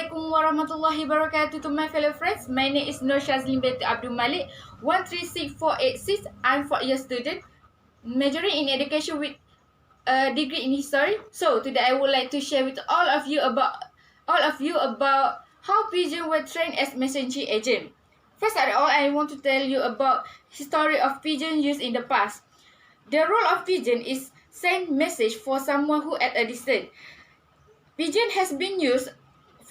Assalamualaikum warahmatullahi wabarakatuh to my fellow friends. My name is Nur Shazlin binti Abdul Malik, 136486. I'm 4-year student, majoring in education with a degree in history. So today I would like to share with all of you about how pigeons were trained as messenger agent. First of all, I want to tell you about history of pigeon used in the past. The role of pigeon is send message for someone who at a distance. Pigeon has been used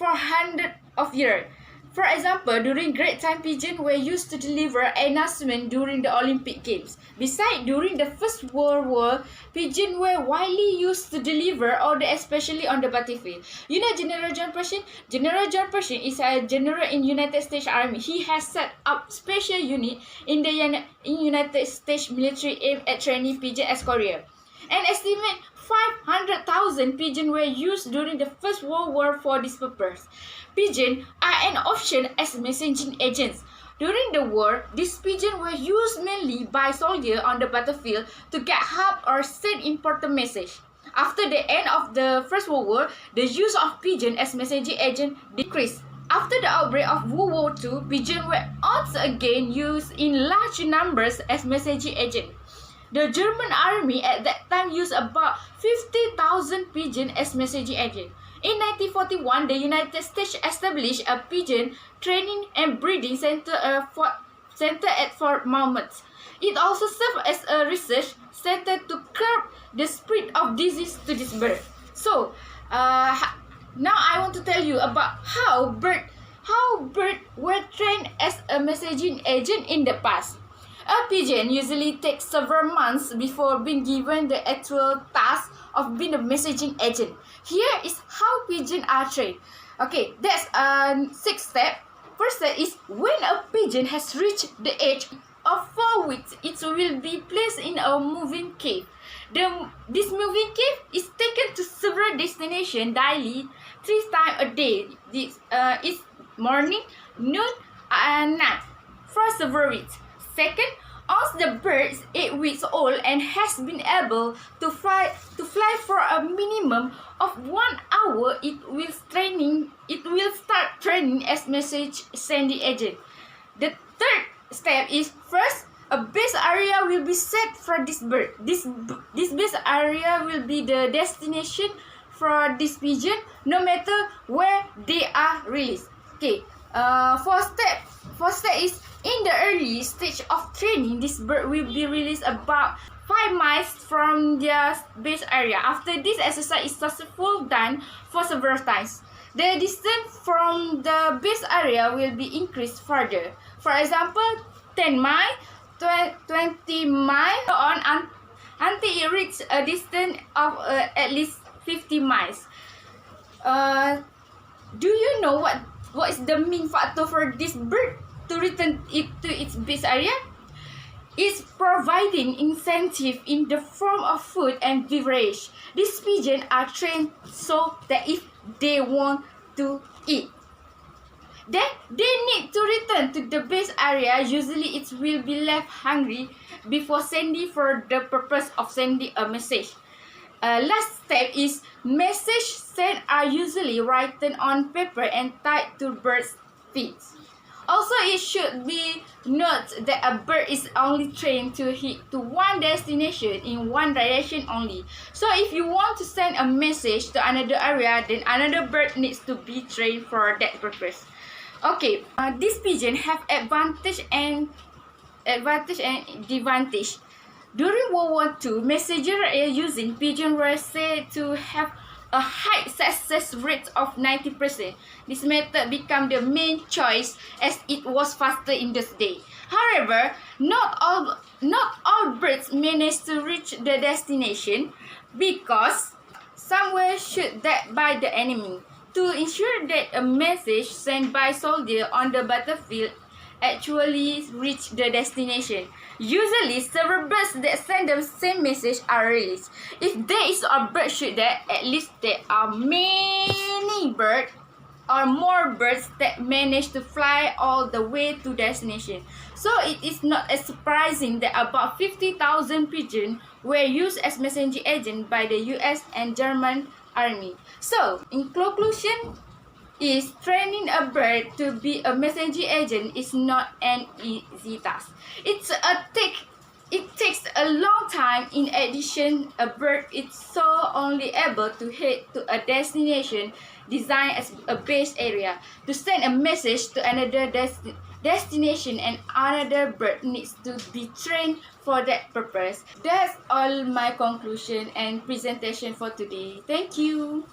for hundreds of years. For example, during Great Time, pigeons were used to deliver announcements during the Olympic Games. Besides, during the First World War, pigeons were widely used to deliver orders, especially on the battlefield. You know General John Pershing? General John Pershing is a general in United States Army. He has set up special unit in the United States military aimed at training pigeons as courier. An estimate 500,000 pigeons were used during the First World War for this purpose. Pigeons are an option as messaging agents. During the war, these pigeons were used mainly by soldiers on the battlefield to get help or send important messages. After the end of the First World War, the use of pigeons as messaging agents decreased. After the outbreak of World War II, pigeons were once again used in large numbers as messaging agents. The German army at that time used about 50,000 pigeons as messaging agents. In 1941, the United States established a pigeon training and breeding center at Fort Monmouth. It also served as a research center to curb the spread of disease to this bird. So, now I want to tell you about how birds were trained as a messaging agent in the past. A pigeon usually takes several months before being given the actual task of being a messaging agent. Here is how pigeons are trained. Okay, that's 6 steps. First step is when a pigeon has reached the age of 4 weeks, it will be placed in a moving cage. This moving cage is taken to several destinations daily, 3 times a day. This is morning, noon, and night for several weeks. Second, once the bird is 8 weeks old and has been able to fly for a minimum of 1 hour, it will start training as message sending agent. The third step is first, a base area will be set for this bird. This base area will be the destination for this pigeon, no matter where they are released. Okay. Fourth step is in the early stage of training, this bird will be released about 5 miles from their base area. After this exercise is successful done for several times, the distance from the base area will be increased further. For example, 10 miles, 20 miles, on until it reaches a distance of at least 50 miles. Do you know what is the main factor for this bird to return it to its base area? It's providing incentive in the form of food and beverage. These pigeons are trained so that if they want to eat, then they need to return to the base area. Usually it will be left hungry before sending for the purpose of sending a message. Last step is message sent are usually written on paper and tied to bird's feet. Also, it should be noted that a bird is only trained to hit to one destination in one direction only. So if you want to send a message to another area, then another bird needs to be trained for that purpose. Okay, these pigeons have advantage and disadvantage. During World War II, messengers using pigeons were said to have a high success rate of 90%. This method became the main choice as it was faster in those days. However, not all birds managed to reach the destination because some were shot dead by the enemy. To ensure that a message sent by soldiers on the battlefield actually reach the destination, usually several birds that send the same message are released. If there is a bird shoot dead, at least there are many birds or more birds that manage to fly all the way to destination. So it is not as surprising that about 50,000 pigeons were used as messenger agents by the US and German army. So in conclusion, is training a bird to be a messenger agent is not an easy task. It takes a long time. In addition, a bird is so only able to head to a destination designed as a base area to send a message to another destination, and another bird needs to be trained for that purpose. That's all my conclusion and presentation for today. Thank you.